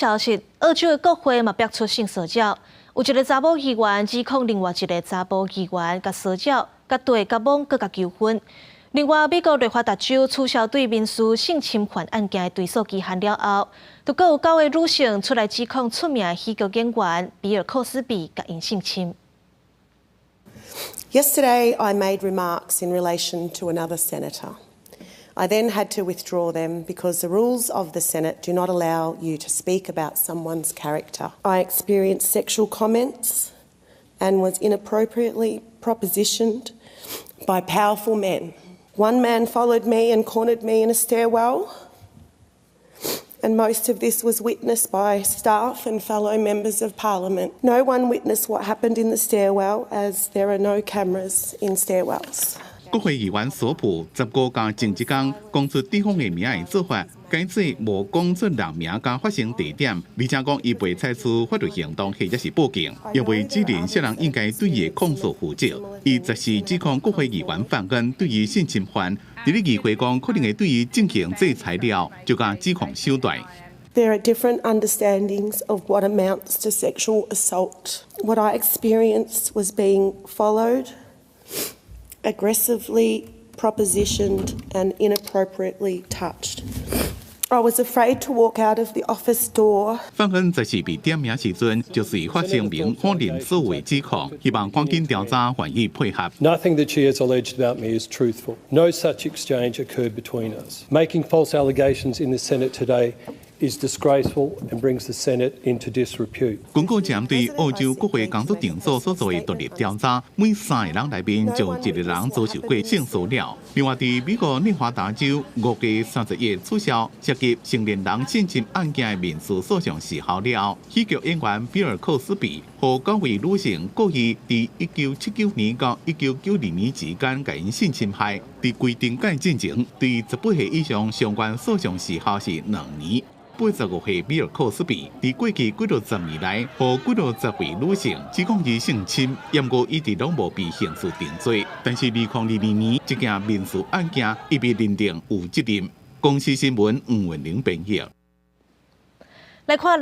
消息，澳洲的国会嘛逼出性骚扰，有一个查某议员指控另外一个查某议员甲骚扰、甲对甲罔、佮甲纠纷。另外，美国内华达州取消对民事性侵犯案件的追诉期限了后，就各有9位女性出来指控出名的喜剧演员比尔·寇斯比甲因性侵。Yesterday, I made remarks in relation to another senator. I then had to withdraw them because the rules of the Senate do not allow you to speak about someone's character. I experienced sexual comments and was inappropriately propositioned by powerful men. One man followed me and cornered me in a stairwell, and most of this was witnessed by staff and fellow members of Parliament. No one witnessed what happened in the stairwell as there are no cameras in stairwells. 国会议员索普15天前一天讲出对方的名的做法，改做无讲出人名甲发生地点，而且讲伊未采取法律行动或者是报警，因为指认涉人应该对伊的控诉负责。伊则是指控国会议员犯案对伊性侵犯，伫咧议会讲可能会对伊进行制裁了，就甲指控手段。There are different understandings of what amounts to sexual assault. What I experienced was being followed, aggressively propositioned and inappropriately touched. I was afraid to walk out of the office door. 犯案则是被点名时阵，就是发声明否认所有指控，希望赶紧调查，愿意配合。Nothing that she has alleged about me is truthful. No such exchange occurred between us. Making false allegations in the Senate today is disgraceful and brings the Senate into disrepute. 根据针对澳洲国会工作场所所做的独立调查，每3个人内面就1个人遭受过性骚扰。另外，伫美国内华达州5月30日取消涉及成年人性侵案件的民事诉讼时效了。喜剧演员比尔·寇斯比和9位女性故意伫1979年到1992年之间甲因性侵害，伫规定改进前，对18岁以上相关诉讼时效是2年。85岁比尔·寇斯比伫过去几多10年来，和几多10位女性指控伊性侵，不过一直拢无被刑事定罪。但是2022年，这件民事案件已被认定有责任。公司新闻黄文玲编译。来看。